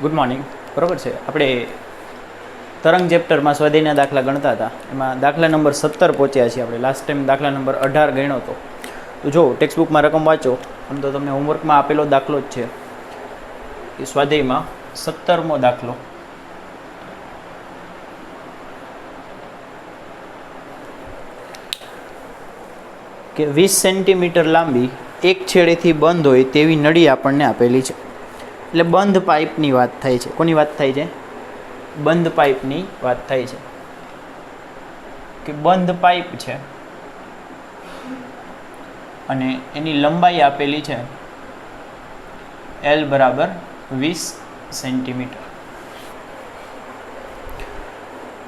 Good morning. બરાબર છે, આપણે તરંગ ચેપ્ટરમાં સ્વાધ્યાયના દાખલા ગણતા હતા, એમાં દાખલા નંબર 17 પહોંચ્યા છીએ આપણે. લાસ્ટ ટાઈમ દાખલા નંબર 18 ગણ્યો હતો. તો જો ટેક્સ્ટબુકમાં રકમ વાંચો, આમ તો તમને હોમવર્કમાં આપેલો દાખલો જ છે. એ સ્વાધ્યાયમાં 17મો દાખલો. કે 20 સેન્ટીમીટર લાંબી એક છેડેથી બંધ હોય તેવી નળી આપણને આપેલી છે. એટલે બંધ પાઇપની વાત થાય છે. કોની વાત થાય છે? બંધ પાઇપની વાત થાય છે. કે બંધ પાઇપ છે અને એની લંબાઈ આપેલી છે L બરાબર 20 સેન્ટીમીટર.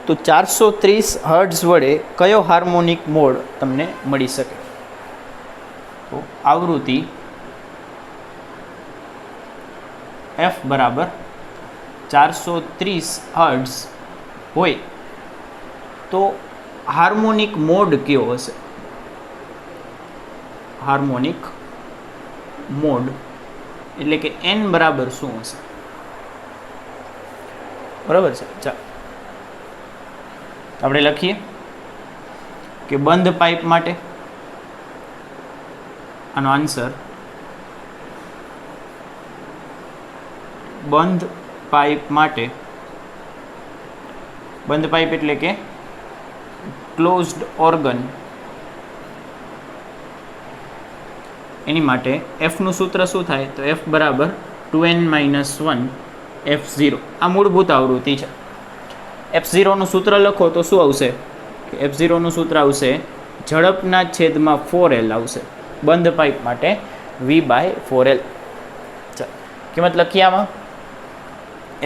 તો 430 હર્ટ્ઝ વડે કયો હાર્મોનિક મોડ તમને મળી શકે? તો આવૃત્તિ F બરાબર 430 હર્ટ્ઝ હોય તો હાર્મોનિક મોડ કયો હશે? હાર્મોનિક મોડ એટલે કે n બરાબર શું હશે? બરાબર છે. ચાલો આપણે લખીએ કે બંધ પાઇપ માટે આનો આન્સર બંધ પાઇપ માટે, બંધ પાઇપ એટલે કે ક્લોઝડ ઓર્ગન, એની માટે એફનું સૂત્ર શું થાય? તો એફ બરાબર 2n-1 f0. આ મૂળભૂત આવૃત્તિ છે. f0નું સૂત્ર લખો તો શું આવશે? કે f0નું સૂત્ર આવશે ઝડપના છેદમાં 4l આવશે. બંધ પાઇપ માટે v/4l. ચાલો કિંમત લખીએ. આમાં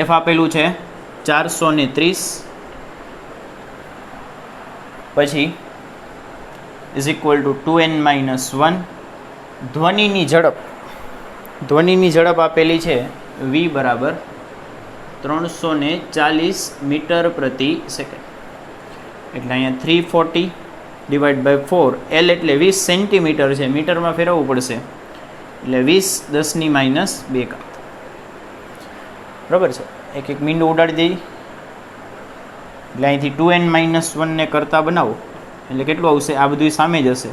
એફ આપેલું છે 430, પછી ઇઝ ઇક્વલ ટુ 2n-1. ધ્વનિની ઝડપ આપેલી છે v બરાબર 340 મીટર પ્રતિ સેકન્ડ. એટલે અહીંયા 340 ડિવાઈડ બાય 4, L એટલે 20 સેન્ટીમીટર છે, મીટરમાં ફેરવવું પડશે, એટલે 20 10 -2. બરાબર છે. એક એક મીંડું ઉડાડી દઈએ એટલે અહીંથી 2n-1 ને કરતા બનાવો એટલે કેટલું આવશે? આ બધું સામે જ હશે.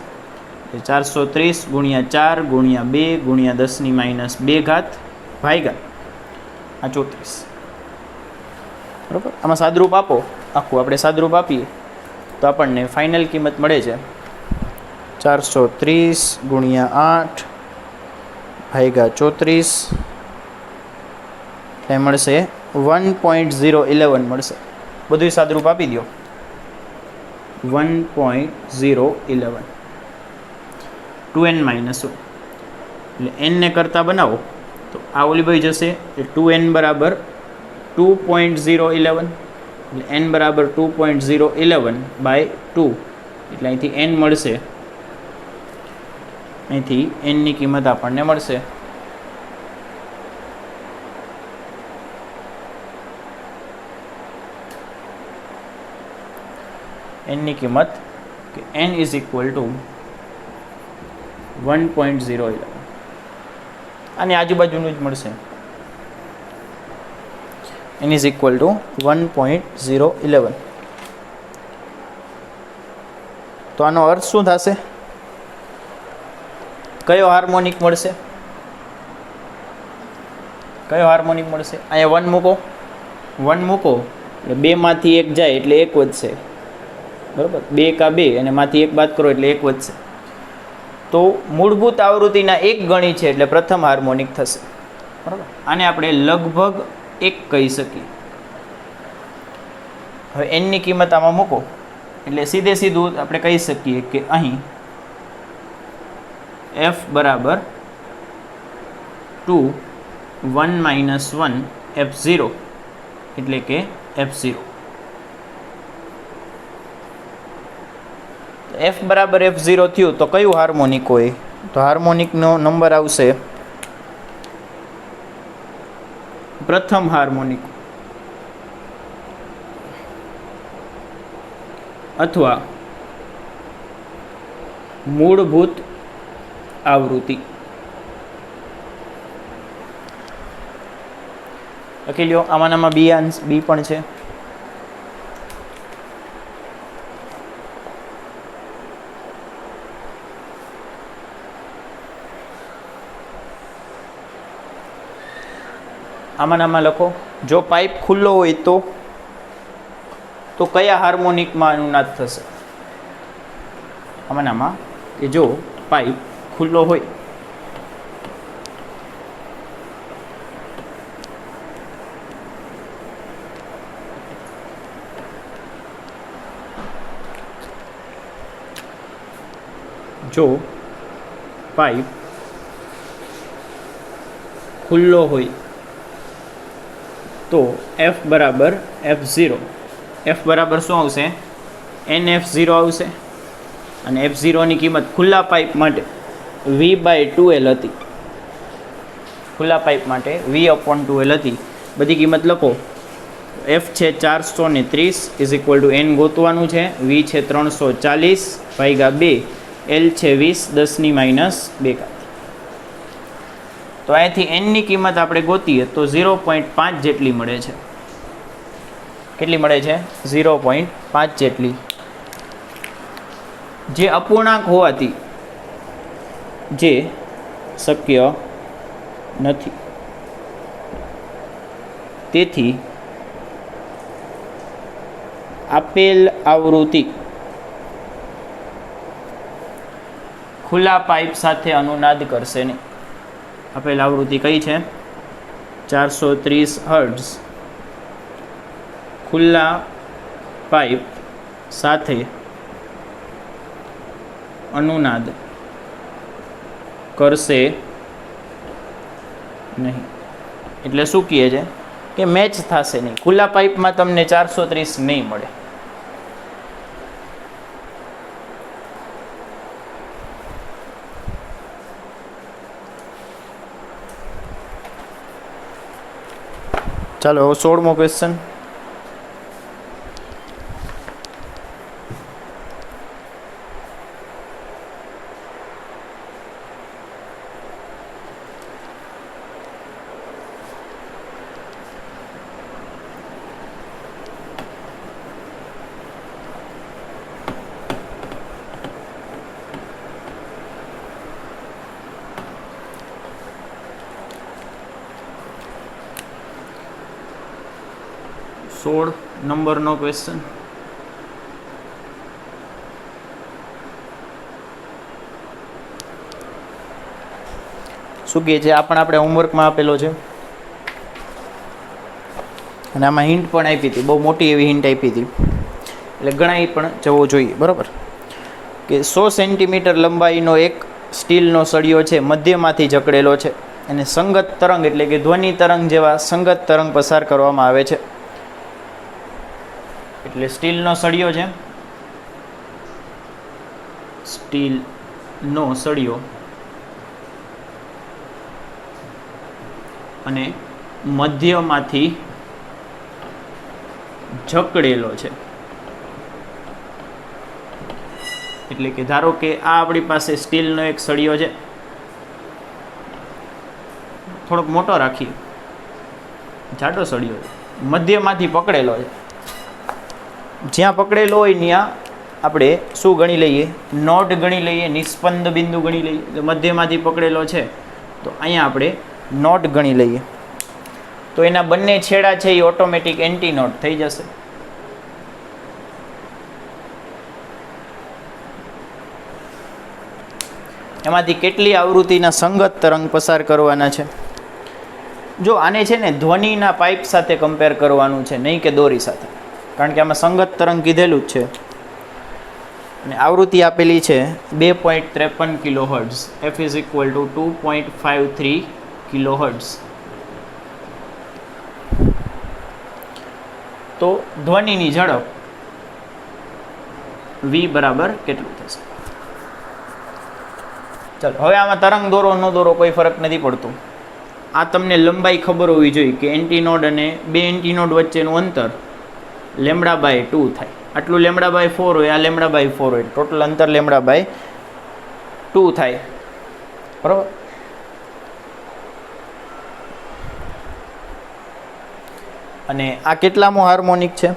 430 × 4 × 2 × 10 - 2 ભાગ્યા આ 34. બરાબર. આમાં સાદરૂપ આપો, આખું આપણે સાદરૂપ આપીએ તો આપણને ફાઇનલ કિંમત મળે છે 430 × 8 ભાગ્યા 34, એટલે મળશે 1.011 મળશે. બધું સાદરૂપ આપી દો. 1.011 2n-1 એટલે n ને કરતા બનાવો તો આ ઓલી ભાઈ જશે એટલે 2n બરાબર 2.011, એટલે n બરાબર 2.011/2, એટલે અહીંથી n મળશે. અહીંથી n ની કિંમત આપણને મળશે n ની કિંમત કે n ઇઝ ઇક્વલ ટુ 1.011. આની આજુબાજુનું જ મળશે. n is equal two 1.011. તો આનો અર્થ શું થશે? કયો હાર્મોનિક મળશે? કયો હાર્મોનિક મળશે? અહીંયા 1 મૂકો, 1 મૂકો એટલે 2 માંથી 1 જાય એટલે 1 વધશે. બરાબર. 2 કા 2 અને માંથી 1 બાદ કરો એટલે 1 વધશે. તો મૂળભૂત આવૃત્તિના 1 ગણી છે એટલે પ્રથમ હાર્મોનિક થશે. બરાબર. આને આપણે લગભગ 1 કહી શકીએ. હવે n ની કિંમત આમાં મૂકો એટલે સીધું આપણે કહી શકીએ કે અહીં f બરાબર 2 1 - 1 f0 એટલે કે f0. f બરાબર f0 થયું તો કયું હાર્મોનિક હોય? તો હાર્મોનિકનો નંબર આવશે પ્રથમ હાર્મોનિક અથવા મૂળભૂત આવૃત્તિ. લખી લ્યો. આમાંનામાં બી પણ છે. આમાંનામાં લખો. જો પાઇપ ખુલ્લો હોય તો કયા હાર્મોનિકમાં અનુનાદ થશે? આમાંનામાં કે જો પાઇપ ખુલ્લો હોય જો પાઇપ ખુલ્લો હોય તો F બરાબર F0. F બરાબર શું આવશે? NF0 આવશે. અને F0ની કિંમત ખુલ્લા પાઇપ માટે V/2L હતી. ખુલ્લા પાઇપ માટે V/2L હતી. બધી કિંમત લખો. F છે 430 = N ગોતવાનું છે. V છે 340/2. L છે 20 10⁻². તો અહીંથી Nની કિંમત આપણે ગોતીએ તો 0.5 જેટલી મળે છે. કેટલી મળે છે? 0.5 જેટલી. જે અપૂર્ણાંક હોવાથી જે શક્ય નથી. તેથી આપેલ આવૃત્તિ ખુલ્લા પાઇપ સાથે અનુનાદ કરશે નહીં. આપેલ આવૃત્તિ કઈ છે? 430 હર્ટ્ઝ ખુલ્લા પાઇપ સાથે અનુનાદ કરશે નહીં. એટલે શું કહે છે કે મેચ થશે નહીં. ખુલ્લા પાઇપમાં તમને 430 નહીં મળે. ચાલો 16મો ક્વેશ્ચન. નંબરનો ક્વેશ્ચન. શું કહે છે? આપણે હોમવર્કમાં આપેલો છે અને આમાં હિન્ટ પણ આપી હતી. બહુ મોટી એવી હિન્ટ આપી હતી, એટલે ગણાઈ પણ જવો જોઈએ. બરાબર કે 100 સેન્ટીમીટર લંબાઈનો એક સ્ટીલનો સળિયો છે, મધ્યમાંથી જકડેલો છે અને સંગત તરંગ એટલે કે ધ્વનિ તરંગ જેવા સંગત તરંગ પસાર કરવામાં આવે છે. એટલે સ્ટીલનો સળિયો છે. સ્ટીલનો સળિયો અને મધ્યમાંથી જકડેલો છે. એટલે કે ધારો કે આ આપણી પાસે સ્ટીલનો એક સળિયો છે, થોડોક મોટો રાખીએ, જાડો સળિયો છે, મધ્યમાંથી પકડેલો છે. જ્યાં પકડેલો હોય ત્યાં આપણે શું ગણી લઈએ? નોટ ગણી લઈએ, નિસ્પંદ બિંદુ ગણી લઈએ. એટલે મધ્યમાંથી પકડેલો છે તો અહીંયા આપણે નોટ ગણી લઈએ. તો એના બંને છેડા છે એ ઓટોમેટિક એન્ટી નોટ થઈ જશે. એમાંથી કેટલી આવૃત્તિના સંગત તરંગ પસાર કરવાના છે? જો આને છે ને ધ્વનિના પાઇપ સાથે કમ્પેર કરવાનું છે, નહીં કે દોરી સાથે, કારણ કે આમાં સંગત તરંગ કીધેલું જ છે. અને આવૃત્તિ આપેલી છે 2.53 કિલોહર્ટ્ઝ. F = 2.53 kilohertz. તો ધ્વનિની ઝડપ V બરાબર કેટલું થશે? ચાલો હવે આમાં તરંગ દોરો ન દોરો કોઈ ફરક નથી પડતો. આ તમને લંબાઈ ખબર હોવી જોઈએ કે એન્ટીનોડ અને બે એન્ટીનોડ વચ્ચેનું અંતર λ/2 થાય. આટલું λ/4 હોય, આ λ/4 હોય, ટોટલ અંતર λ/2 થાય. બરાબર. અને આ કેટલામો હાર્મોનિક છે?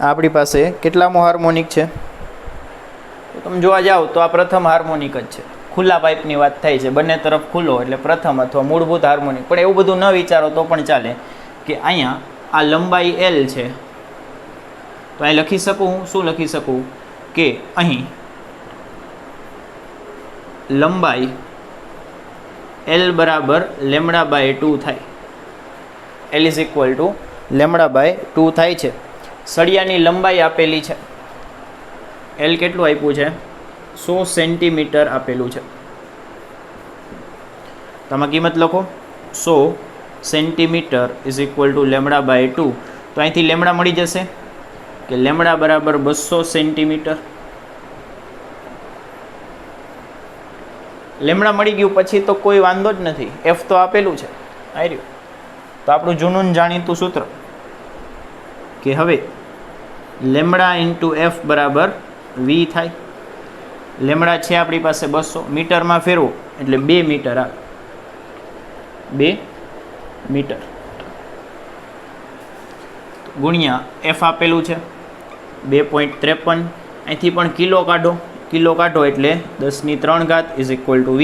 આપણી પાસે કેટલામો હાર્મોનિક છે? તો તમે જોવા જાઓ તો આ પ્રથમ હાર્મોનિક જ છે. ખુલ્લા પાઇપની વાત થાય છે, બંને તરફ ખુલ્લો એટલે પ્રથમ અથવા મૂળભૂત હાર્મોનિક. પણ એવું બધું ન વિચારો તો પણ ચાલે કે અહીંયા આ લંબાઈ L છે, તો અહીં લખી શકું હું શું લખી શકું કે અહીં લંબાઈ L બરાબર λ/2 થાય. L ઇઝ ઇક્વલ ટુ λ/2 થાય છે. સળિયાની લંબાઈ આપેલી છે. L કેટલું આપ્યું છે? 100 સેન્ટીમીટર આપેલું છે. તમે કિંમત લખો 100 સેન્ટીમીટર ઇઝ ઇક્વલ ટુ λ/2. તો અહીંથી લેમડા મળી જશે કે લેમડા બરાબર 200 સેન્ટીમીટર. લેમડા મળી ગયું પછી તો કોઈ વાંધો જ નથી. F તો આપેલું છે, આવી રહ્યું. તો આપણું જૂનું જાણીતું સૂત્ર કે હવે લેમડા ઇન્ટુ F બરાબર V થાય. લેમડા છે આપણી પાસે 200, મીટરમાં ફેરવો એટલે 2 મીટર આવે. 2 મીટર ગુણ્યા F આપેલું છે 2.53. અહીંથી પણ કિલો કાઢો, કિલો કાઢો એટલે 10⁻³ ઇઝ ઇક્વલ ટુ V.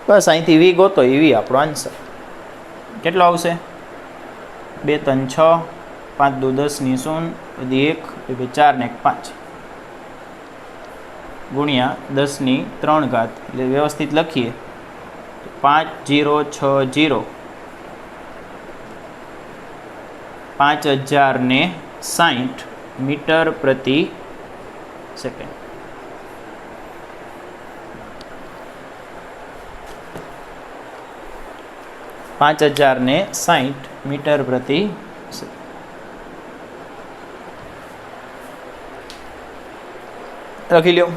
બસ અહીંથી V ગોતો એ V આપણો આન્સર. કેટલો આવશે? 2 3 6 5 2 10 ની 0 વધી 1 2 4 ને 1 5 ગુણ્યા 10⁻³ એટલે વ્યવસ્થિત લખીએ 5060 5060 મીટર પ્રતિ સેકન્ડ. પાંચ 5060 મીટર પ્રતિ સેકન્ડ. લખી લ્યો.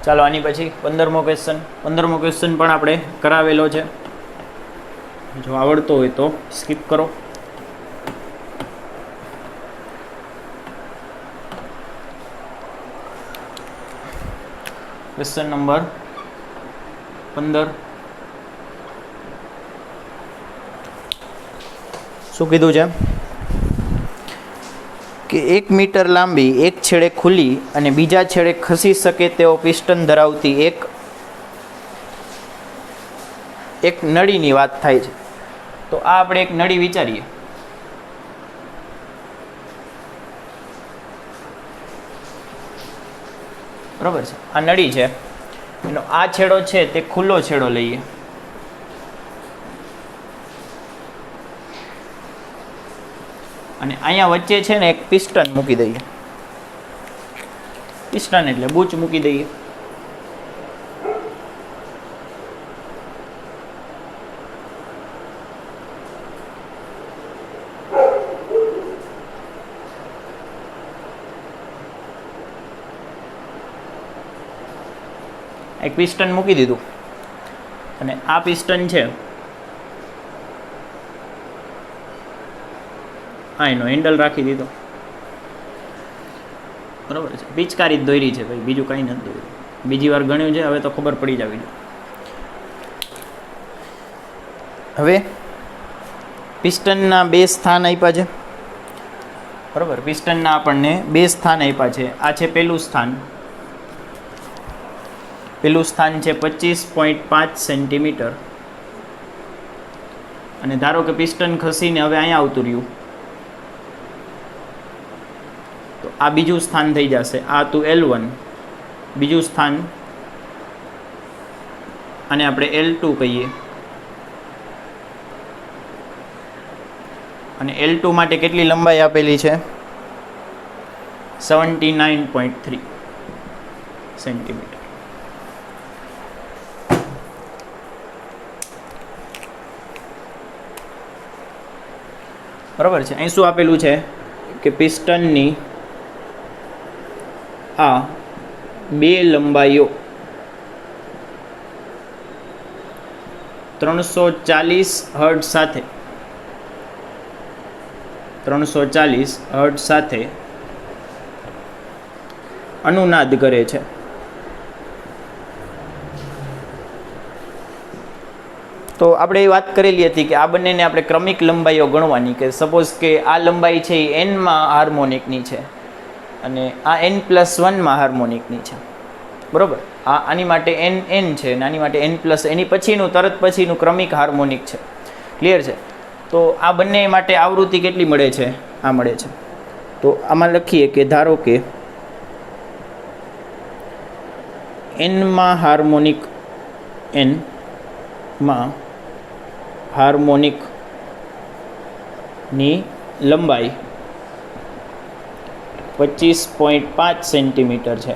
ચાલો આની પછી 15મો ક્વેશ્ચન. 15મો ક્વેશ્ચન પણ આપણે કરાવેલો છે. જો આવડતો હોય તો સ્કીપ કરો. Question number 15. શું કીધું છે કે 1 મીટર લાંબી એક છેડે ખુલ્લી અને બીજા છેડે ખસી શકે તેવો પિસ્ટન ધરાવતી એક નળીની વાત થાય છે. તો આ આપણે એક નળી વિચારીએ. બરોબર છે, આ નળી છે, એનો આ છેડો છે તે ખુલ્લો છેડો લઈએ. અને અહીંયા વચ્ચે છે ને એક પિસ્ટન મૂકી દઈએ. પિસ્ટન એટલે બૂચ મૂકી દઈએ. એક પિસ્ટન મૂકી દીધું અને આ પિસ્ટન છે હા એનો હેન્ડલ રાખી દીધો. બરાબર છે, પિચકારી જ દોરી છે ભાઈ, બીજું કાંઈ નથી દોર્યું. બીજી વાર ગણ્યું છે, હવે તો ખબર પડી જવી જોઈએ. હવે પિસ્ટનના 2 સ્થાન આપ્યા છે. બરાબર, પિસ્ટનના આપણને 2 સ્થાન આપ્યા છે. આ છે પહેલું સ્થાન. પહેલું સ્થાન છે 25.5 સેન્ટીમીટર. અને ધારો કે પિસ્ટન ખસીને હવે અહીંયા આવતું રહ્યું, તો આ બીજું સ્થાન થઈ જશે. આ હતું L1, બીજું સ્થાન, અને આપણે L2 કહીએ. અને L2 માટે કેટલી લંબાઈ આપેલી છે? 79.3 સેન્ટીમીટર. બરાબર છે. અહીં શું આપેલું છે કે પિસ્ટનની આ બે લંબાઈઓ 340 હર્ટ્ઝ સાથે 340 હર્ટ્ઝ સાથે અનુનાદ કરે છે. તો આપણે એ વાત કરેલી હતી કે આ બંનેને આપણે ક્રમિક લંબાઈઓ ગણવાની, કે સપોઝ કે આ લંબાઈ છે એ એનમાં હાર્મોનિકની છે અને આ n+1 હાર્મોનિકની છે. બરાબર. આની માટે n છે અને આની માટે n+ એની પછીનું તરત પછીનું ક્રમિક હાર્મોનિક છે. ક્લિયર છે? તો આ બંને માટે આવૃત્તિ કેટલી મળે છે? આ મળે છે. તો આમાં લખીએ કે ધારો કે n માં હાર્મોનિકની લંબાઈ 25.5 સેન્ટીમીટર છે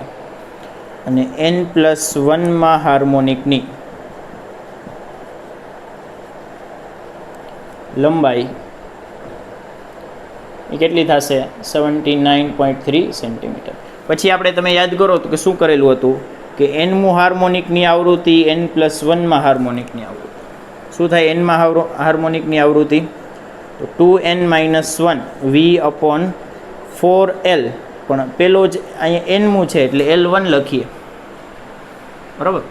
અને n+1 હાર્મોનિકની લંબાઈ એ કેટલી થશે? 79.3 સેન્ટીમીટર. પછી આપણે તમે યાદ કરો તો કે શું કરેલું હતું કે n હાર્મોનિકની આવૃત્તિ n+1 હાર્મોનિકની આવૃત્તિ. શું થાય n હાર્મોનિકની આવૃત્તિ? તો 2n-1 v/4l. પણ પેલો જ અહીંયા n છે એટલે l1 લખીએ. બરાબર.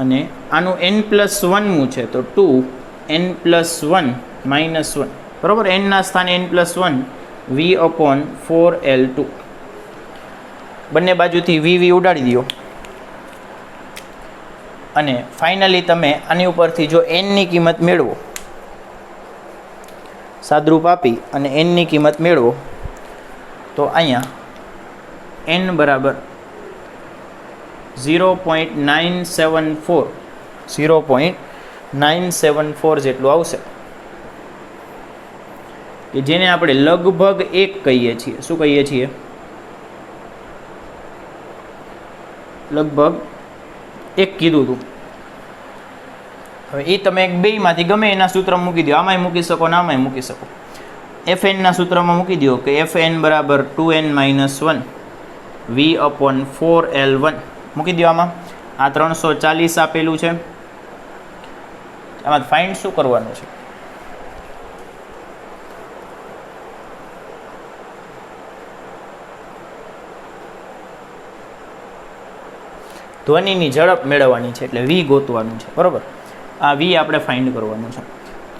અને આનું n+1 છે તો 2n+1 -1. બરાબર. n ના સ્થાને n+1 v/4l2. બંને બાજુથી v ઉડાડી દો અને ફાઇનલી તમે આની ઉપરથી જો n ની કિંમત મેળવો, સાદરૂપ આપી અને n ની કિંમત મેળવો તો અહીંયા n બરાબર 0.974 જેટલું આવશે, કે જેને આપણે લગભગ 1 કહીએ છીએ. શું કહીએ છીએ? લગભગ 1 કીધું હતું. હવે એ તમે બેમાંથી ગમે એના સૂત્રમાં મૂકી દો. આમાંય મૂકી શકો ને આમાંય મૂકી શકો. fn ના સૂત્રમાં મૂકી દો કે fn બરાબર 2n-1 v/4l1 મૂકી દો. આમાં આ 340 આપેલું છે. આમાં ફાઇન્ડ શું કરવાનું છે? ધ્વનિની ઝડપ મેળવવાની છે એટલે v ગોતવાનું છે. બરાબર. આ v આપણે ફાઇન્ડ કરવાનું છે.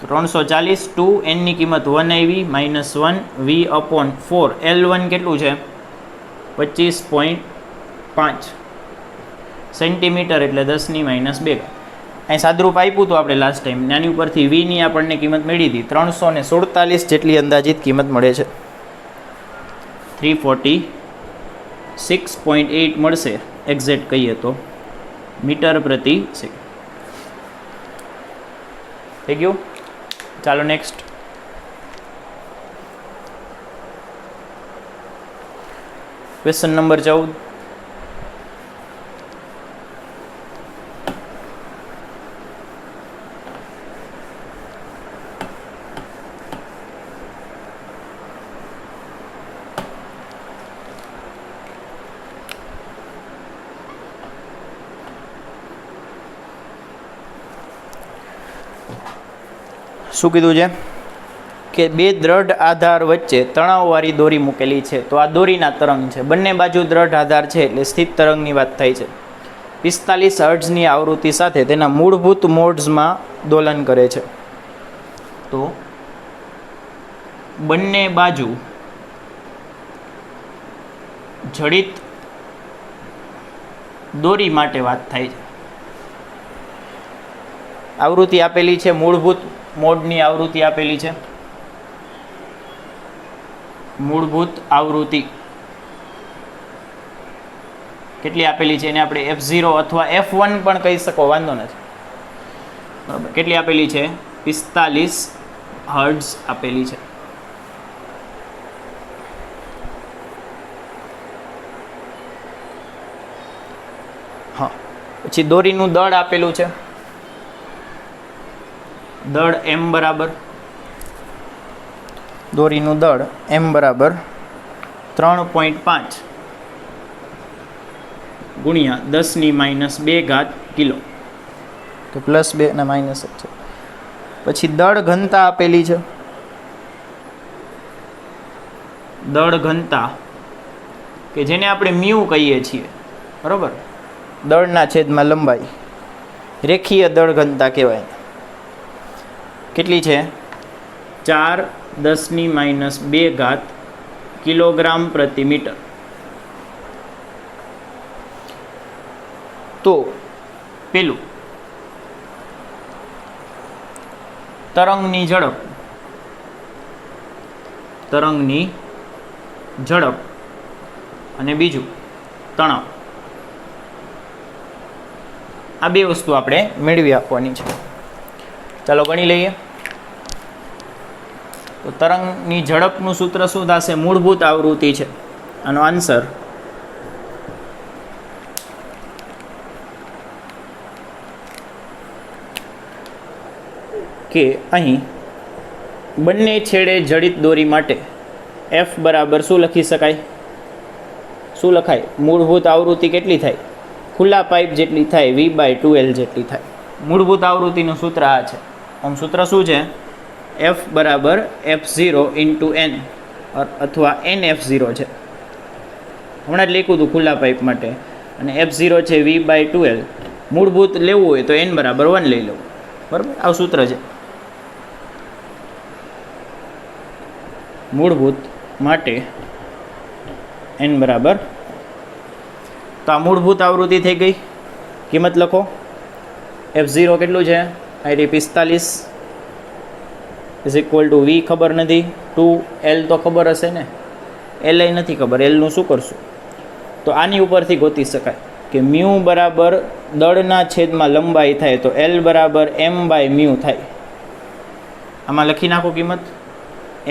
340 2 n ની કિંમત 1 આવી -1 v/4 l1 કેટલું છે? 25.5 સેન્ટીમીટર એટલે 10⁻². અહીં સાદરૂપ આપ્યું હતું આપણે લાસ્ટ ટાઈમ. નાની ઉપરથી v ની આપણને કિંમત મળી હતી 347 જેટલી અંદાજિત કિંમત મળે છે. 346.8 મળશે એક્ઝેક્ટ કહીએ તો મીટર પ્રતિ સેકન્ડ. થઈ ગયું? ચાલો નેક્સ્ટ. Question number 14. શું કીધું છે કે બે દ્રઢ આધાર વચ્ચે તણાવવાળી દોરી મૂકેલી છે. તો આ દોરીના તરંગ છે. બંને બાજુ દ્રઢ આધાર છે એટલે સ્થિત તરંગની વાત થાય છે. 45 હર્ટ્ઝની આવૃત્તિ સાથે તેના મૂળભૂત મોડ્સમાં દોલન કરે છે. તો બંને બાજુ જડિત દોરી માટે વાત થાય છે. આવૃત્તિ આપેલી છે, મૂળભૂત મોડની આવૃત્તિ આપેલી છે. મૂળભૂત આવૃત્તિ કેટલી આપેલી છે એને આપણે f0 અથવા f1 પણ કહી શકો, વાંધો નથી. બરાબર. કેટલી આપેલી છે? 45 હર્ટ્ઝ આપેલી છે. પછી દોરીનું દળ આપેલું છે, દળ m બરાબર, દોરીનું દળ m બરાબર 3.5 ગુણ્યા 10⁻² કિલો, તો +2 અને માઇનસ જ છે. પછી દળ ઘનતા આપેલી છે, દળ ઘનતા કે જેને આપણે મ્યુ કહીએ છીએ, બરાબર, દળના છેદમાં લંબાઈ, રેખીય દળ ઘનતા કહેવાય. કેટલી છે? 4×10⁻² કિલોગ્રામ પ્રતિ મીટર. તો પેલું તરંગની ઝડપ, તરંગની ઝડપ અને બીજું તણાવ, આ બે વસ્તુ આપણે મેળવી આપવાની છે. ચાલો ગણી લઈએ. તો તરંગની ઝડપનું સૂત્ર શું થશે? મૂળભૂત આવૃત્તિ છે. આનો આન્સર કે અહીં બંને છેડે જડિત દોરી માટે f બરાબર શું લખી શકાય? શું લખાય? મૂળભૂત આવૃત્તિ કેટલી થાય? ખુલ્લા પાઇપ જેટલી થાય, v/2l જેટલી થાય. મૂળભૂત આવૃત્તિનું સૂત્ર આ છે. આમ સૂત્ર શું છે? f બરાબર f0 × n અથવા nf0 છે. હમણાં જ લખ્યું હતું ખુલ્લા પાઇપ માટે, અને f0 છે v/2l. મૂળભૂત લેવું હોય તો n બરાબર 1 લઈ લેવું, બરાબર? આવું સૂત્ર છે. મૂળભૂત માટે n બરાબર, તો આ મૂળભૂત આવૃત્તિ થઈ ગઈ. કિંમત લખો. f0 કેટલું છે? આઈ 45 = v ખબર નથી, 2l તો ખબર હશે ને, l નથી ખબર, l નું શું કરશું? તો આની ઉપરથી ગોતી શકાય કે મ્યુ બરાબર દળના છેદમાં લંબાઈ થાય, તો l બરાબર m/μ થાય. આમાં લખી નાખો કિંમત,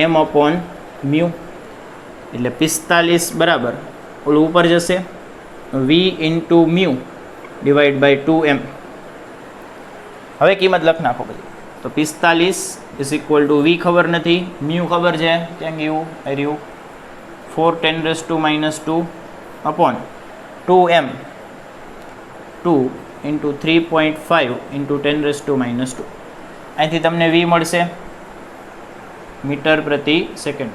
m/μ, એટલે 45 બરાબર ઓલું ઉપર જશે v × μ / 2m. હવે કિંમત લખ નાખો બધી. તો 45 = v ખબર નથી, μ ખબર છે, ત્યાં ગયું રહ્યું 4×10⁻² upon 2m, 2 × 3.5 × 10⁻². અહીંથી તમને v મળશે મીટર પ્રતિ સેકન્ડ.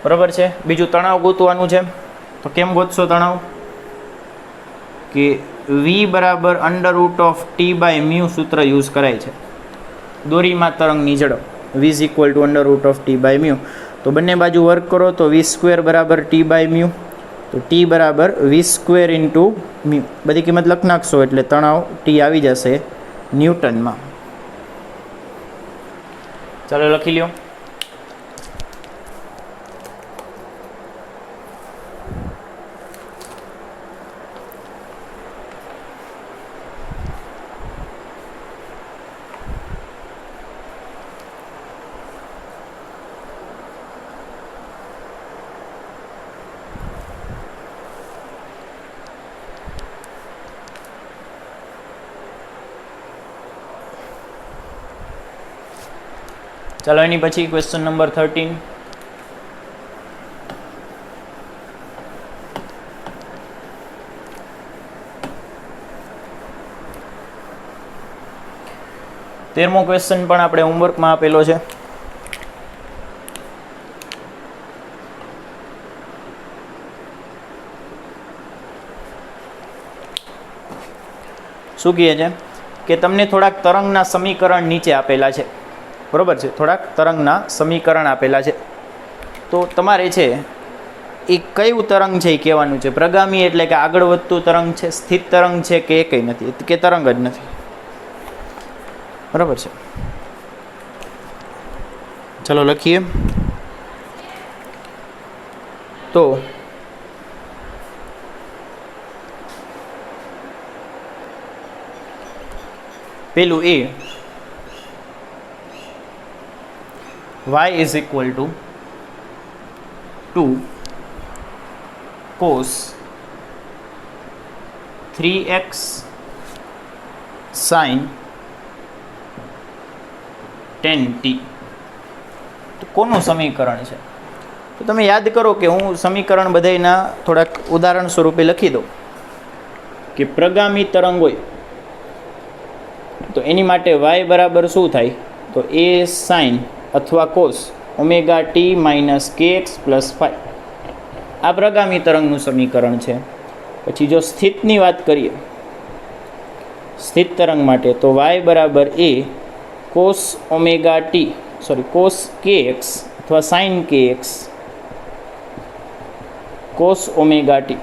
બરાબર છે. બીજું તણાવ ગોતવાનું છે. તો કેમ ગોતશો તણાવ? કે v બરાબર √T/μ સૂત્ર યુઝ કરાય છે. દોરીમાં તરંગની ઝડપ v = √T/μ. તો બંને બાજુ વર્ક કરો તો v² બરાબર T/μ. તો T બરાબર v² × μ. બધી કિંમત લખ નાખશો એટલે તણાવ T આવી જશે ન્યૂટનમાં. ચાલો લખી લ્યો. ચાલો એની પછી ક્વેશ્ચન નંબર 13. તેરમો ક્વેશ્ચન પણ આપણે હોમવર્કમાં આપેલો છે. શું કહે છે કે તમને થોડાક તરંગના સમીકરણ નીચે આપેલા છે, બરોબર છે? થોડાક તરંગના સમીકરણ આપેલા છે. તો તમારે છે એ કયું તરંગ છે એ કહેવાનું છે. પ્રગામી એટલે કે આગળ વધતું તરંગ છે, સ્થિત તરંગ છે કે એ કંઈ નથી, કે તરંગ જ નથી, બરાબર છે? ચલો લખીએ. તો પેલું એ y = 2 cos 3x sign 10t. તો કોનું સમીકરણ છે? તો તમે યાદ કરો કે હું સમીકરણ બધાયના થોડાક ઉદાહરણ સ્વરૂપે લખી દઉં કે પ્રગામી તરંગ હોય તો એની માટે y બરાબર શું થાય? તો a સાઇન અથવા cos omega T minus kx plus 5. આ પ્રગામી તરંગનું સમીકરણ છે. પછી જો સ્થિતની વાત કરીએ, સ્થિત તરંગ માટે, તો y બરાબર a cos omega T cos kx અથવા sine kx cos omega T.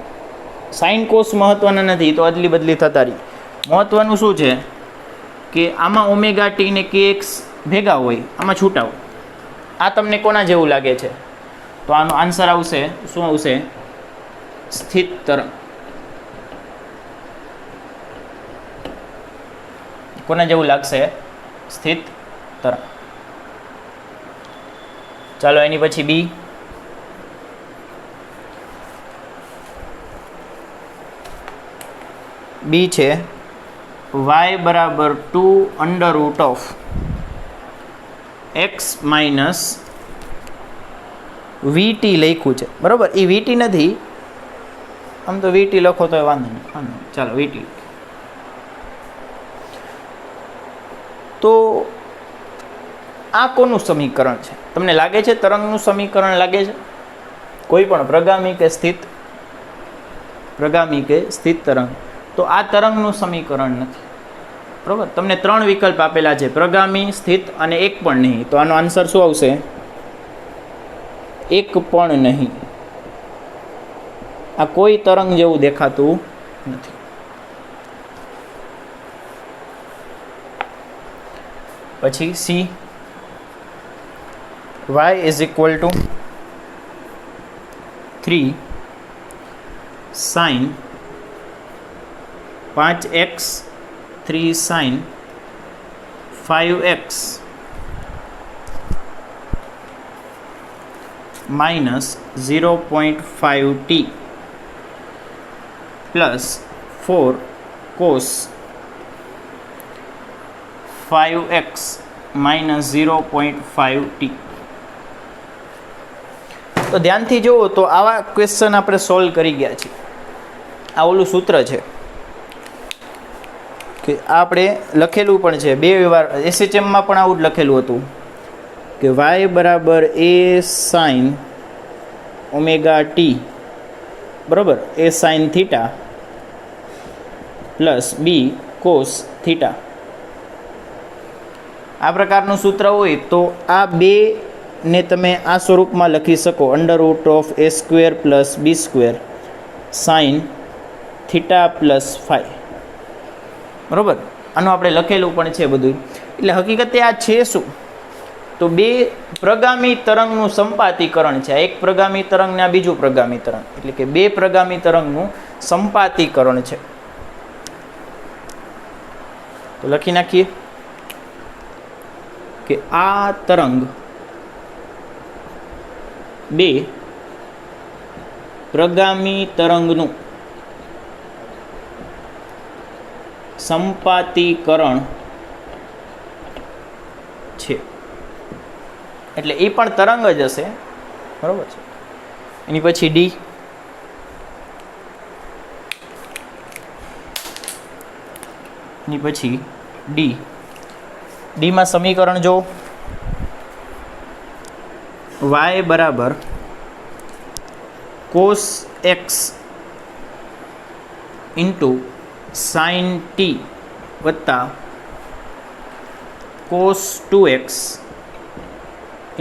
Sine cos મહત્વના નથી, તો અદલી બદલી થતા રહી. મહત્વનું શું છે કે આમાં ઓમેગા ટી ને kx ભેગા હોય, આમાં છૂટા હોય. આ તમને કોના જેવું લાગે છે? તો આનો આન્સર આવશે, શું આવશે? સ્થિત તરંગ. કોના જેવું લાગશે? સ્થિત તરંગ. ચાલો એની પછી બી. બી છે y બરાબર 2 under root of x minus VT લખ્યું છે, બરાબર? એ વીટી નથી, આમ તો વીટી લખો તો વાંધો નહીં. ચાલો વીટી. તો આ કોનું સમીકરણ છે? તમને લાગે છે તરંગનું સમીકરણ લાગે છે? કોઈ પણ પ્રગામી કે સ્થિત, પ્રગામી કે સ્થિત તરંગ. તો આ તરંગનું સમીકરણ નથી, બરાબર? તમને 3 વિકલ્પ આપેલા છે, પ્રગામી, સ્થિત અને એક પણ નહીં. તો આનો આન્સર શું આવશે? એક પણ નહીં. આ કોઈ તરંગ જેવું દેખાતું નથી. પછી see, y is equal to 3 sine 5x 3 sine 5x minus 0.5t plus 4 cos 5x minus 0.5t. તો ધ્યાનથી જુઓ તો આવા ક્વેશ્ચન આપણે સોલ્વ કરી ગયા છીએ. આ ઓલું સૂત્ર છે કે આપણે લખેલું પણ છે 2 વાર. SHMમાં પણ આવું જ લખેલું હતું કે y બરાબર a સાઇન ઓમેગા ટી, બરાબર, a sine theta plus b cos theta. આ પ્રકારનું સૂત્ર હોય તો આ બે ને તમે આ સ્વરૂપમાં લખી શકો, under root of a square plus b square sine theta plus 5, બરાબર? આનું આપણે લખેલું પણ છે બધું. એટલે હકીકતે આ છે શું? તો બે પ્રગામી તરંગનું સંપાતીકરણ છે. એક પ્રગામી તરંગ ને આ બીજું પ્રગામી તરંગ, એટલે કે બે પ્રગામી તરંગનું સંપાતીકરણ છે. તો લખી નાખીએ કે આ તરંગ બે પ્રગામી તરંગનું સંપાતીકરણ છે. એટલે એ પણ તરંગ જ હશે, બરાબર છે? એની પછી ડી, એની પછી ડી. ડીમાં સમીકરણ જો y બરાબર cos x into sine T વત્તા cos 2x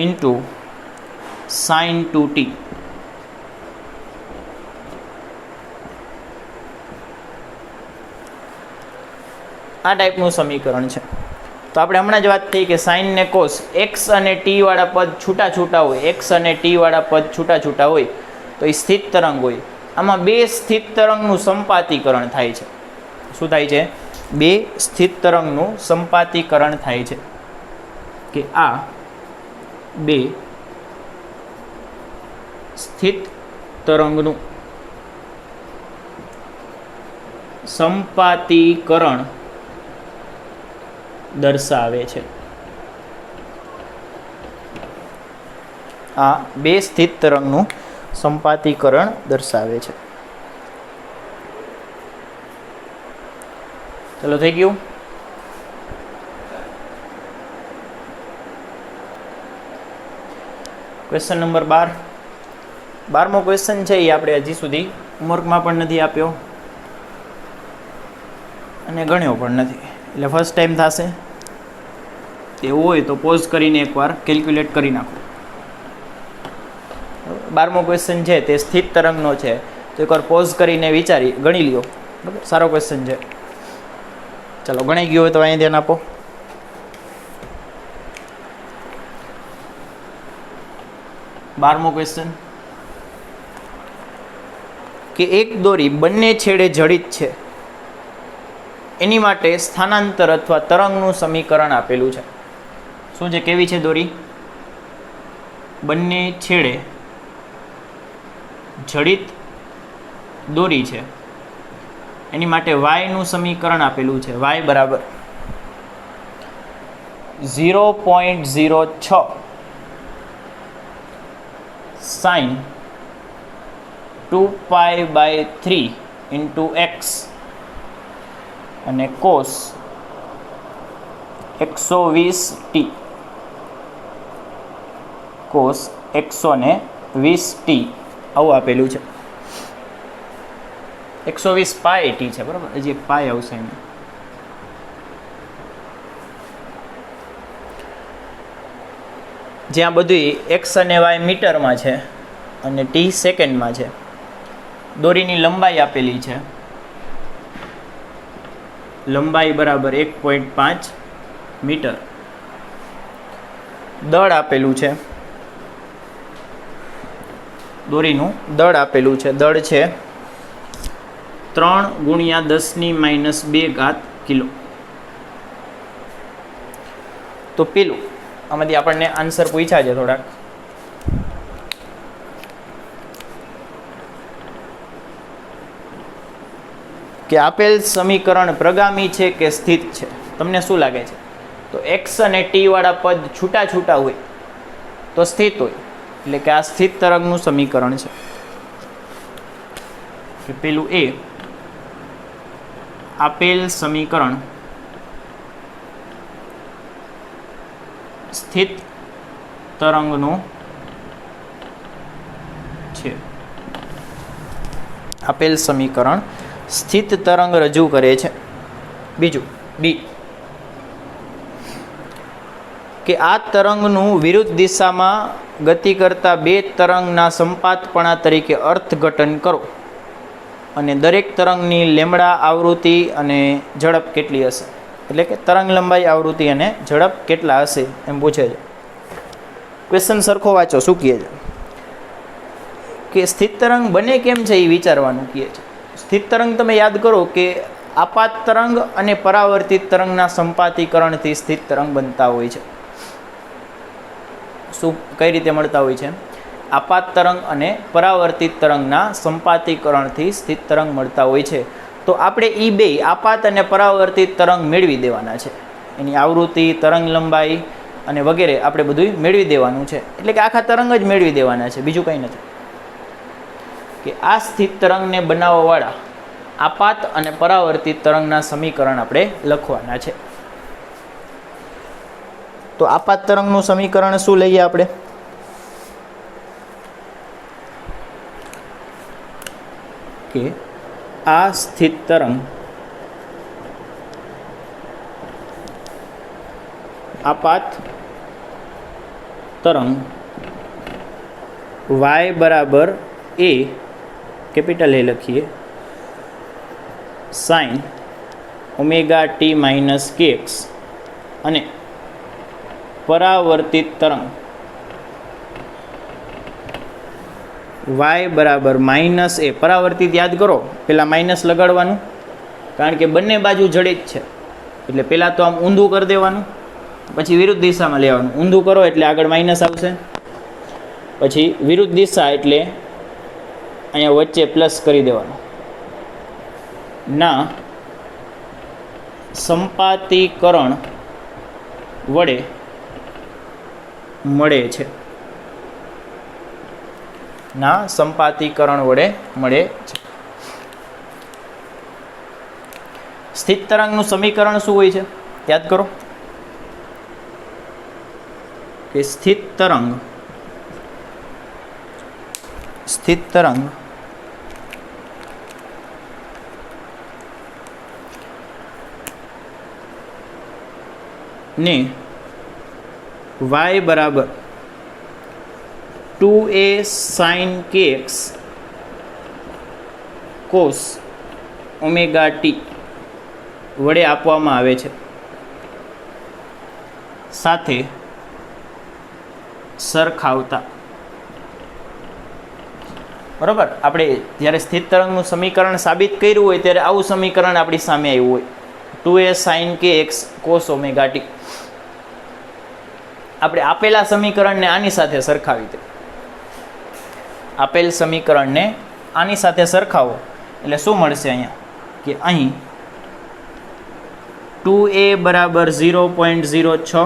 into sine 2t. આ ટાઈપનું સમીકરણ છે. તો આપણે હમણાં જ વાત થઈ કે સાઇન ને કોસ, એક્સ અને ટી વાળા પદ છૂટા છૂટા હોય, એક્સ અને ટી વાળા પદ છૂટા છૂટા હોય તો એ સ્થિત તરંગ હોય. આમાં બે સ્થિત તરંગનું સંપાતીકરણ થાય છે. શું થાય છે? બે સ્થિત તરંગનું સંપાતીકરણ થાય છે. કે આ બે સ્થિત તરંગનું સંપાતીકરણ દર્શાવે છે. આ બે સ્થિત તરંગનું સંપાતીકરણ દર્શાવે છે. ચલો થઈ ગયું. ક્વેશ્ચન નંબર 12મો ક્વેશ્ચન છે એ આપણે હજી સુધી હોમવર્કમાં પણ નથી આપ્યો અને ગણ્યો પણ નથી, એટલે ફર્સ્ટ ટાઈમ થશે. એવું હોય તો પોઝ કરીને એકવાર કેલ્ક્યુલેટ કરી નાખો. 12મો ક્વેશ્ચન છે તે સ્થિત તરંગનો છે, તો એકવાર પોઝ કરીને વિચારી ગણી લ્યો. બરાબર, સારો ક્વેશ્ચન છે. ચાલો, ગણાઈ ગયો હોય તો અહીંયા ધ્યાન આપો. બારમો ક્વેશ્ચન કે એક દોરી બંને છેડે જડિત છે, એની માટે સ્થાનાંતર અથવા તરંગનું સમીકરણ આપેલું છે. શું છે? કેવી છે દોરી? બંને છેડે જડિત દોરી છે, એની માટે વાયનું સમીકરણ આપેલું છે. વાય બરાબર 0.06 sin 2π/3 into x અને cos 120t cos 120t આવું આપેલું છે. 120 πt છે, બરાબર. હજી એક પાય આવશે અહીંયા. જ્યાં બધું એક્સ અને વાય મીટરમાં છે અને ટી સેકન્ડમાં છે. દોરીની લંબાઈ આપેલી છે. લંબાઈ બરાબર 1.5 મીટર. દળ આપેલું છે. દોરીનું દળ આપેલું છે. દળ છે 3 × 10⁻² કિલો. તો પેલું આમાંથી આપણને આન્સર પૂછ્યા છે થોડાક. કે આપેલ સમીકરણ પ્રગામી છે કે સ્થિત છે? તમને શું લાગે છે? તો એક્સ અને ટી વાળા પદ છૂટા છૂટા હોય તો સ્થિત હોય, એટલે કે આ સ્થિત તરંગનું સમીકરણ છે. કે પેલું એ આપેલ સમીકરણ સ્થિત તરંગનું છે. આપેલ સમીકરણ સ્થિત તરંગ રજૂ કરે છે. બીજું બી કે આ તરંગનું વિરુદ્ધ દિશામાં ગતિ કરતા બે તરંગના સંપાતપણા તરીકે અર્થઘટન કરો અને દરેક તરંગની લેમ્ડા આવૃત્તિ અને ઝડપ કેટલી હશે? એટલે કે તરંગ લંબાઈ, આવૃત્તિ અને ઝડપ કેટલા હશે એમ પૂછે છે. ક્વેશ્ચન સરખો વાંચો. શું કહે છે? કે સ્થિત તરંગ બને કેમ છે એ વિચારવાનું કહે છે. સ્થિત તરંગ તમે યાદ કરો કે આપાત તરંગ અને પરાવર્તિત તરંગના સંપાતીકરણથી સ્થિત તરંગ બનતા હોય છે. શું, કઈ રીતે મળતા હોય છે? આપાત તરંગ અને પરાવર્તિત તરંગના સંપાતીકરણથી સ્થિત તરંગ મળતા હોય છે. તો આપણે એ બે આપાત અને પરાવર્તિત તરંગ મેળવી દેવાના છે. એની આવૃત્તિ, તરંગ લંબાઈ અને વગેરે આપણે બધું મેળવી દેવાનું છે. એટલે કે આખા તરંગ જ મેળવી દેવાના છે, બીજું કંઈ નથી. કે આ સ્થિત તરંગને બનાવવાવાળા આપાત અને પરાવર્તિત તરંગના સમીકરણ આપણે લખવાના છે. તો આપાત તરંગનું સમીકરણ શું લઈએ આપણે? કે આ સ્થિત તરંગ આપાત તરંગ y બરાબર a કેપિટલ એ લખીએ sin ωt-kx અને પરાવર્તિત તરંગ y બરાબર -a. પરાવર્તિત યાદ કરો, પહેલાં માઇનસ લગાડવાનું, કારણ કે બંને બાજુ જડિત છે. એટલે પહેલાં તો આમ ઊંધું કરી દેવાનું, પછી વિરુદ્ધ દિશામાં લેવાનું. ઊંધું કરો એટલે આગળ માઇનસ આવશે, પછી વિરુદ્ધ દિશા એટલે અહીંયા વચ્ચે પ્લસ કરી દેવાનું. ના સંપાતીકરણ વડે મળે છે. ના સંપાતીકરણ વડે મળે છે. સ્થિત તરંગનું સમીકરણ શું હોય છે યાદ કરો કે સ્થિત તરંગ ને y બરાબર 2a sin kx cos omega t વડે આપવામાં આવે છે. સાથે સરખાવતા બરાબર. આપણે જ્યારે સ્થિત તરંગનું સમીકરણ સાબિત કર્યું હોય ત્યારે આવું સમીકરણ આપણી સામે આવ્યું હોય 2a sin kx cos omega t. આપણે આપેલા સમીકરણને આની સાથે સરખાવી દે. આપેલ સમીકરણને આની સાથે સરખાવો એટલે શું મળશે અહીંયા કે અહીં 2a બરાબર 0.06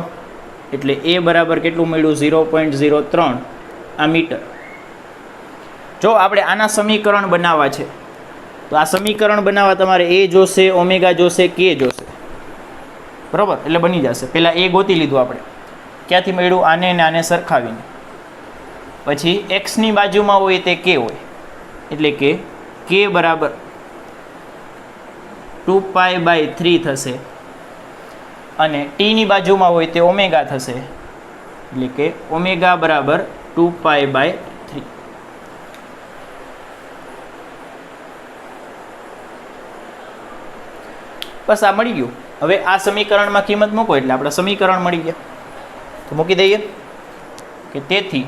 એટલે a બરાબર કેટલું મળ્યું 0.03 આ મીટર. જો આપણે આના સમીકરણ બનાવવા છે તો આ સમીકરણ બનાવવા તમારે a જોશે, ઓમેગા જોશે, k જોશે બરાબર. એટલે બની જશે. પહેલાં a ગોતી લીધું આપણે ક્યાંથી મળ્યું આને ને આને સરખાવીને. પછી એક્સની બાજુમાં હોય તે કે હોય એટલે કે કે બરાબર 2π/3 થશે અને ટીની બાજુમાં હોય તે ઓમેગા થશે એટલે કે ઓમેગા બરાબર 2π/3. બસ આ મળી ગયું. હવે આ સમીકરણમાં કિંમત મૂકો એટલે આપણે સમીકરણ મળી ગયા. તો મૂકી દઈએ કે તેથી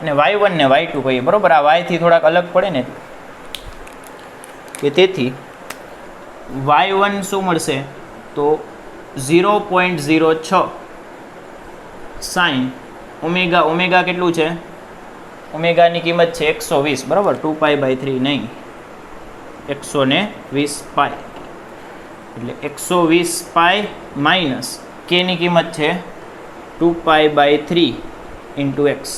અને y1 ને y2 કહીએ બરાબર. આ y થી થોડાક અલગ પડે ને કે તેથી y1 શું મળશે તો 0.06 સાઇન ઓમેગા. ઓમેગા કેટલું છે? ઓમેગાની કિંમત છે 120 બરાબર. 2π/3 નહીં 120 પાઈ એટલે 120 પાઈ માઇનસ કેની કિંમત છે 2π/3 ઇન્ટુ એક્સ.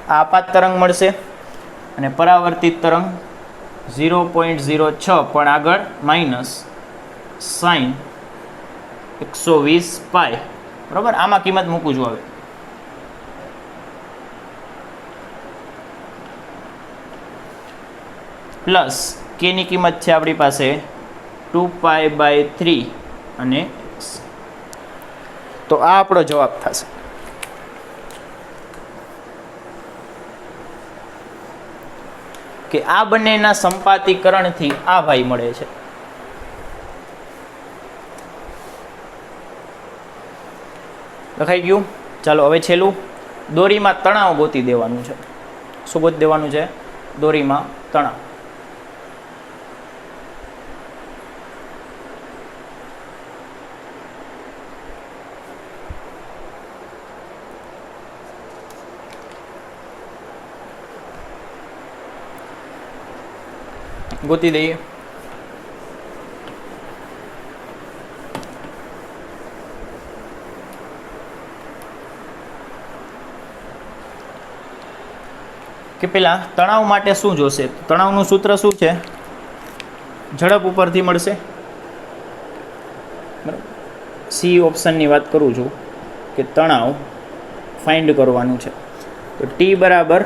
આ આપાત તરંગ મળશે અને પરાવર્તિત તરંગ 0.06 પણ આગળ માઇનસ સાઇન 120 પાઈ બરાબર. આમાં કિંમત મૂકું છું હવે પ્લસ કેની કિંમત છે આપણી પાસે 2π/3 અને તો આ આપણો જવાબ થશે. કે આ બંનેના સંપાતીકરણથી આ ભાઈ મળે છે. લખાઈ ગયું. ચાલો હવે છેલ્લું દોરીમાં તણાવ ગોતી દેવાનું છે. શું ગોતી દેવાનું છે? દોરીમાં તણાવ. ગોતી દઈએ. કે પેલા તણાવ માટે શું જોશે? તણાવનું સૂત્ર શું છે? ઝડપ ઉપરથી મળશે બરાબર. સી ઓપ્શનની વાત કરું છું કે તણાવ ફાઇન્ડ કરવાનું છે. તો ટી બરાબર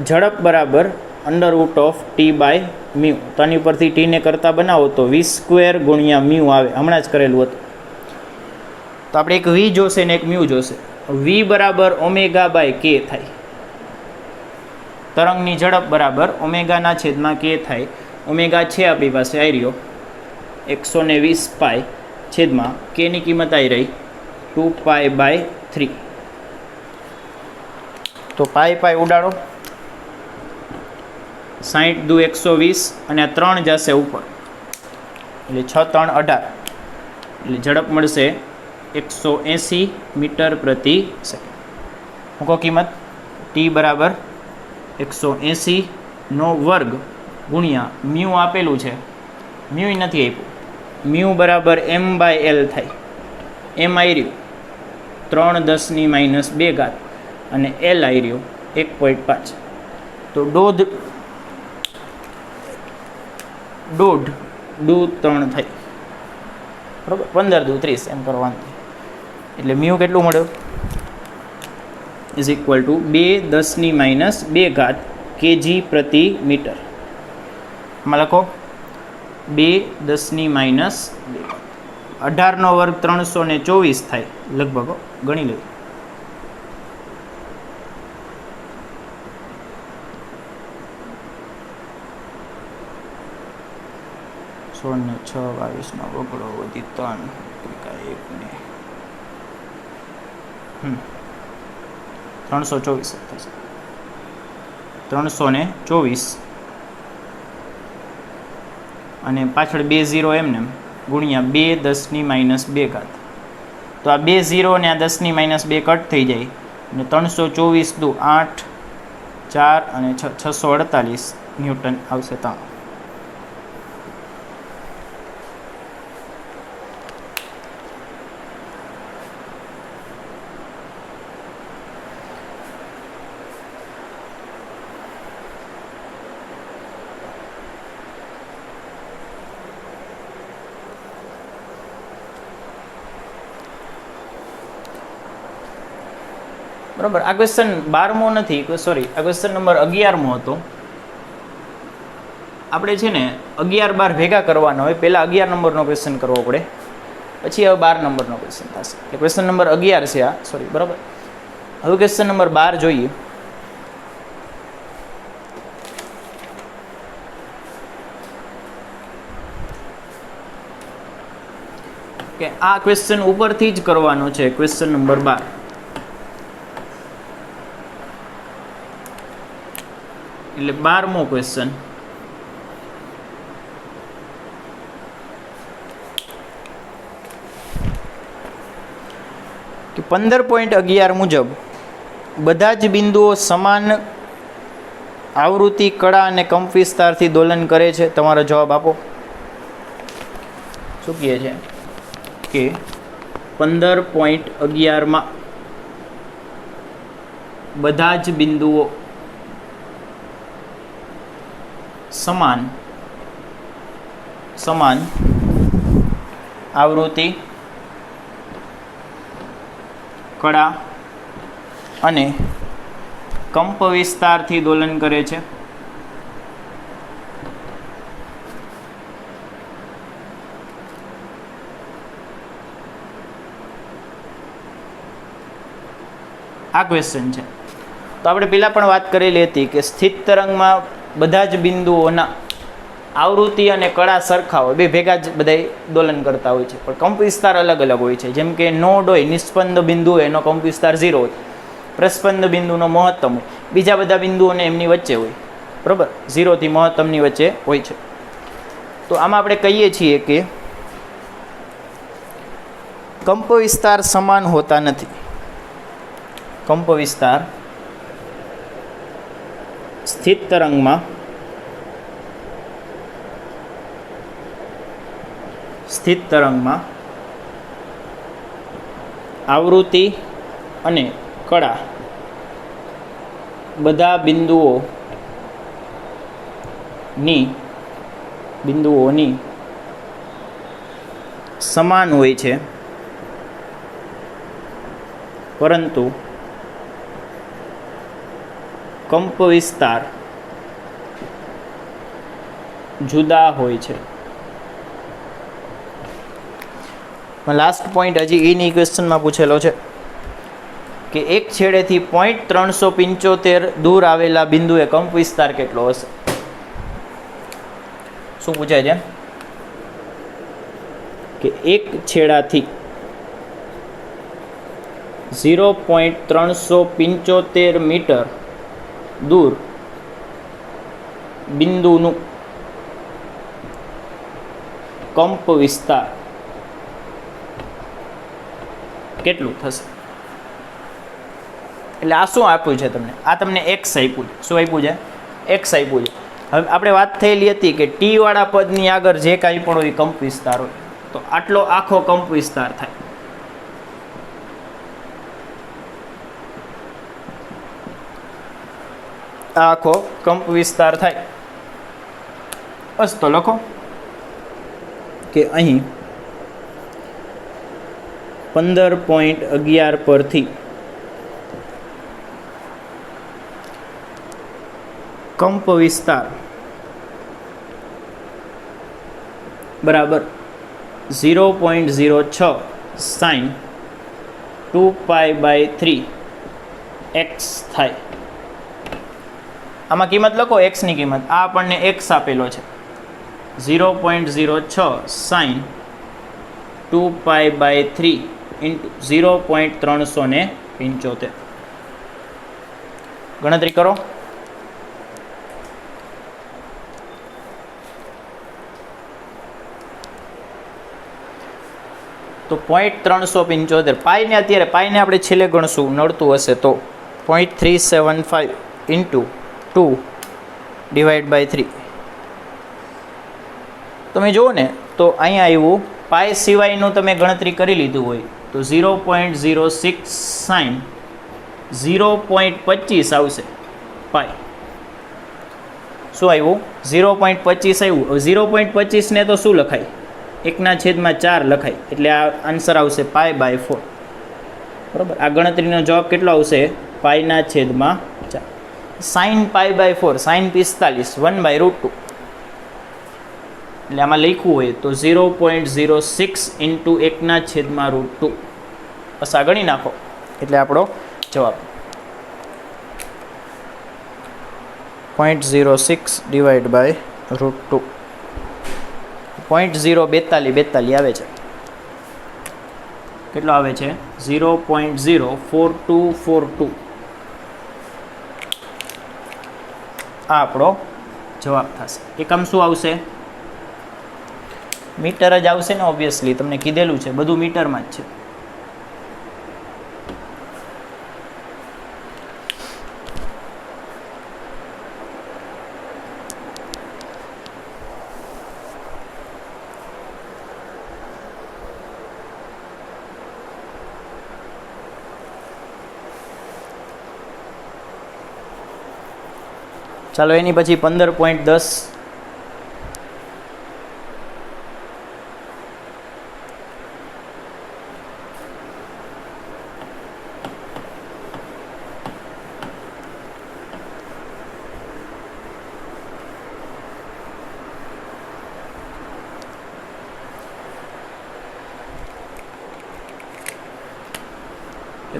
ઝડપ બરાબર √t/μ. તો આની ઉપરથી ટીને કરતા બનાવો તો v² ગુણ્યા μ આવે. હમણાં જ કરેલું હતું. તો આપણે એક v જોશે ને એક μ જોશે. v બરાબર ω/k થાય. તરંગની ઝડપ બરાબર ઓમેગાના છેદમાં k થાય. ઓમેગા છે આપણી પાસે આવી રહ્યો 120 પાઈ છેદમાં કેની કિંમત આવી રહી 2π/3. તો પાઈ ઉડાડો 60 દુ 120 અને આ 3 જશે ઉપર એટલે 6 3 18 એટલે ઝડપ મળશે 180 મીટર પ્રતિ સેકન્ડ. મૂકો કિંમત t બરાબર 180 નો વર્ગ ગુણ્યા મ્યુ આપેલું છે, મ્યુ નથી આપ્યું, મ્યુ બરાબર m/l થાય. એમ આવી રહ્યું 3×10⁻², અને એલ આવી રહ્યું 1.5. તો દોઢ દુ 3 થાય, બરાબર. 15 દુ 30 એમ કરવાનું. એટલે મ્યુ કેટલું મળ્યું? Is equal two 2×10⁻² kg/મીટર. આમાં લખો 2×10⁻². 18 નો વર્ગ 324 થાય લગભગ, ગણી લો. ને 6 22 નો બગડો વધી 3 1 ને 324 થશે. 324 અને પાછળ 2 0 એમને ગુણ્યા 2×10⁻². તો આ 2 0 ને આ 10⁻² કટ થઈ જાય, અને 324 દુ 8, 4 અને 648 ન્યૂટન આવશે. બરાબર. આ ક્વેશ્ચન 12મો નથી, સોરી, આ ક્વેશ્ચન નંબર 11મો હતો. આપણે છે ને 11 12 ભેગા કરવાના હોય. પહેલાં 11 નંબરનો ક્વેશ્ચન કરવો પડે, પછી હવે 12 નંબરનો ક્વેશ્ચન થશે. એટલે ક્વેશ્ચન નંબર 11 છે આ, સોરી, બરાબર. હવે ક્વેશ્ચન નંબર 12 જોઈએ. કે આ ક્વેશ્ચન ઉપરથી જ કરવાનો છે. ક્વેશ્ચન નંબર 12 એટલે 12મો ક્વેશ્ચન. કે 15.11 મુજબ બધા જ બિંદુઓ સમાન આવૃત્તિ, કળા અને કંપવિસ્તારથી દોલન કરે છે. તમારો જવાબ આપો. શું કહે છે કે 15.11માં બધા જ બિંદુઓ સમાન આવૃત્તિ, કળા અને કંપ વિસ્તારથી દોલન કરે છે. આ ક્વેશ્ચન છે. તો આપણે પહેલાં પણ વાત કરેલી હતી કે સ્થિત તરંગમાં બધા જ બિંદુઓના આવૃત્તિ અને કળા સરખા હોય, બે ભેગા જ બધા દોલન કરતા હોય છે, પણ કંપ વિસ્તાર અલગ અલગ હોય છે. જેમ કે નોડ હોય, નિસ્પંદ બિંદુ હોય, એનો કંપ વિસ્તાર 0 હોય. પ્રસ્પંદ બિંદુનો મહત્તમ હોય. બીજા બધા બિંદુઓને એમની વચ્ચે હોય, બરાબર, 0 થી મહત્તમની વચ્ચે હોય છે. તો આમાં આપણે કહીએ છીએ કે કંપ વિસ્તાર સમાન હોતા નથી. કંપ વિસ્તાર સ્થિત તરંગમાં આવૃત્તિ અને કળા બધા બિંદુઓની સમાન હોય છે, પરંતુ કંપ વિસ્તાર જુદા હોય છે. લાસ્ટ પોઈન્ટ હજી એની ક્વેશ્ચનમાં પૂછેલો છે કે એક છેડેથી 0.375 દૂર આવેલા બિંદુએ કંપ વિસ્તાર કેટલો હશે? શું પૂછાય છે કે એક છેડાથી 0.375 મીટર દૂર બિંદુનું કંપ વિસ્તાર કેટલું થશે? એટલે આ શું આપ્યું છે તમને? આ તમને એક્સ આપ્યું છે. શું આપ્યું છે? એક્સ આપ્યું છે. હવે આપણે વાત થયેલી હતી કે ટી વાળા પદની આગળ જે કાંઈ પણ હોય કંપ વિસ્તાર હોય, તો આટલો આખો કંપ વિસ્તાર થાય. આ આખો કંપ વિસ્તાર થાય. બસ તો લખો કે અહીં 15.11 પરથી કંપ વિસ્તાર બરાબર 0.06 sin 2π/3 x થાય. આમાં કિંમત લખો એક્સની કિંમત. આ આપણને એક્સ આપેલો છે 0.06 sin 2π/3 ઇન્ટુ 0.375. ગણતરી કરો. તો 0.375 પાઈને અત્યારે પાઈને આપણે છેલ્લે ગણશું નડતું હશે તો 0.375 ઇન્ટુ 2/3. તમે જુઓ ને તો અહીંયા આવ્યું પાઈ સિવાયનું તમે ગણતરી કરી લીધું હોય તો 0.06 sin 0.25 આવશે પાઈ. શું આવ્યું? 0.25 આવ્યું. 0.25 ને તો શું લખાય? 1/4 લખાય, એટલે આ આન્સર આવશે π/4. બરાબર. આ ગણતરીનો જવાબ કેટલો આવશે? π/4. sin π/4 sin 45 1/√2. એટલે આમાં લખવું હોય તો 0.06 ઇન્ટુ 1/√2. બસ આ ગણી નાખો એટલે આપણો જવાબ 0.06 /√2. 0.042 આવે છે. કેટલો આવે છે? 0.04242. આ આપણો જવાબ થશે. એકમ શું આવશે? મીટર જ આવશે ને, ઓબ્વિયસલી તમને કીધેલું છે બધું મીટરમાં જ છે. ચાલો એની પછી 15.10.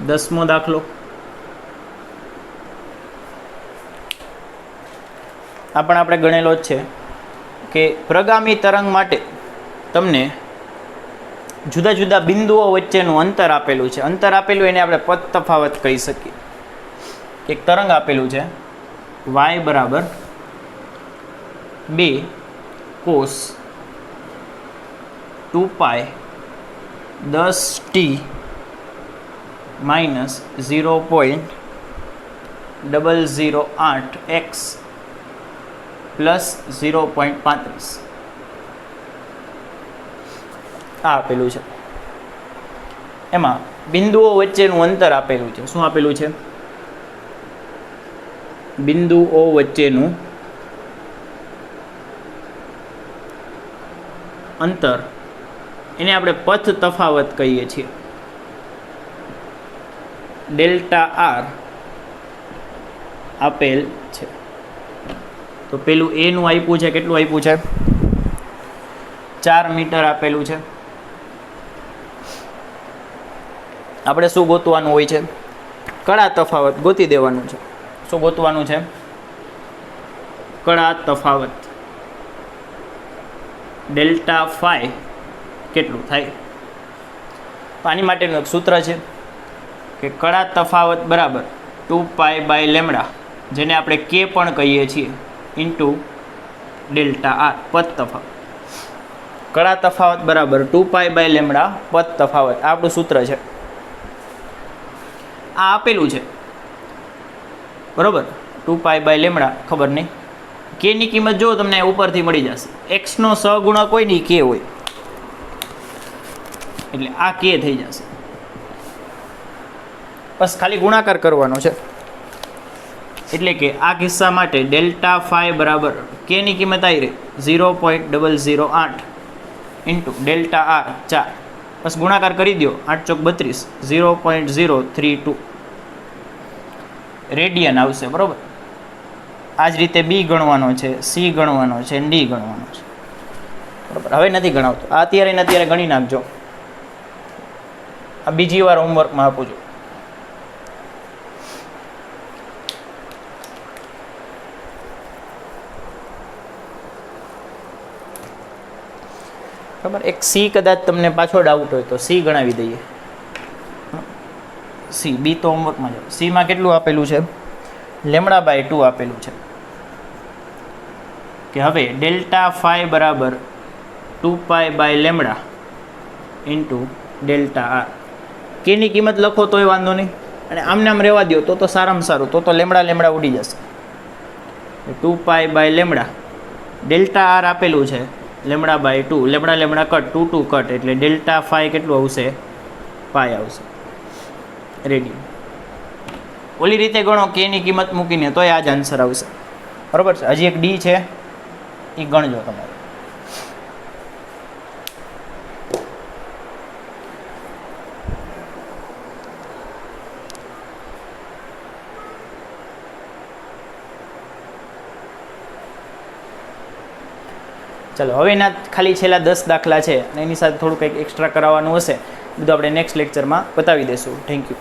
દસમો દાખલો. આ પણ આપણે ગણેલો જ છે કે પ્રગામી તરંગ માટે તમને જુદા જુદા બિંદુઓ વચ્ચેનું અંતર આપેલું છે. અંતર આપેલું એને આપણે પદ તફાવત કહી શકીએ. એક તરંગ આપેલું છે y બરાબર 2 cos 2π 10t minus 0.008x plus 0.35. આ આપેલું છે. એમાં બિંદુઓ વચ્ચેનું અંતર આપેલું છે. શું આપેલું છે? બિંદુઓ વચ્ચેનું અંતર એને આપણે પથ તફાવત કહીએ છીએ. ડેલ્ટા આર આપેલ છે. તો પેલું એ નું આપ્યું છે, કેટલું આપ્યું છે? 4 મીટર આપેલું છે. આપણે શું ગોતવાનું હોય છે? કળા તફાવત ગોતી દેવાનું છે. શું ગોતવાનું છે? કળા તફાવત. ડેલ્ટા ફાઈ કેટલું થાય? તો આની માટેનું એક સૂત્ર છે કે કળા તફાવત બરાબર 2π/λ, જેને આપણે કે પણ કહીએ છીએ, ઇન્ટુ ડેલ્ટા આર પદ તફાવત. કળા તફાવત બરાબર 2π/λ પદ તફાવત. આ આપણું સૂત્ર છે. આ આપેલું છે બરાબર. 2π/λ ખબર નહીં, કેની કિંમત જો તમને ઉપરથી મળી જશે. એક્સનો સહગુણક હોય ને કે હોય, એટલે આ કે થઈ જશે. બસ ખાલી ગુણાકાર કરવાનો છે. એટલે કે આ કિસ્સા માટે ડેલ્ટા ફાઈ બરાબર કેની કિંમત આવી રહી 0.008 ઇન્ટુ ડેલ્ટા આર 4. બસ ગુણાકાર કરી દો. 8 ચોક 32, 0.032 રેડિયન આવશે. બરાબર. આ જ રીતે બી ગણવાનો છે, સી ગણવાનો છે, ડી ગણવાનો છે. બરાબર. હવે નથી ગણાવતો, આ અત્યારે ને અત્યારે ગણી નાખજો. આ બીજી વાર હોમવર્કમાં આપું છું. બરાબર. એક સી કદાચ તમને પાછો ડાઉટ હોય તો સી ગણાવી દઈએ. સી બી તો હોમવર્કમાં જાઓ. સીમાં કેટલું આપેલું છે? λ/2 આપેલું છે. કે હવે ડેલ્ટા ફાઈ બરાબર 2π/λ ઇન્ટુ ડેલ્ટા આર. કેની કિંમત લખો તોય વાંધો નહીં, અને આમને આમ રહેવા દો તો સારામાં સારું. તો લેમડા ઉડી જશે. 2π/λ ડેલ્ટા આર આપેલું છે λ/2. લેમડા કટ 2 કટ, એટલે ડેલ્ટા ફાઈ કેટલું આવશે? પાઈ આવશે રેડિયન. ઓલી રીતે ગણો કેની કિંમત મૂકીને તોય આ જ આન્સર આવશે. બરાબર છે. હજી એક ડી છે, એ ગણજો તમારે. ચાલો હવે એના ખાલી છેલ્લા 10 દાખલા છે અને એની સાથે થોડું કંઈક એક્સ્ટ્રા કરાવવાનું હશે, બધું આપણે નેક્સ્ટ લેક્ચરમાં બતાવી દઈશું. Thank you.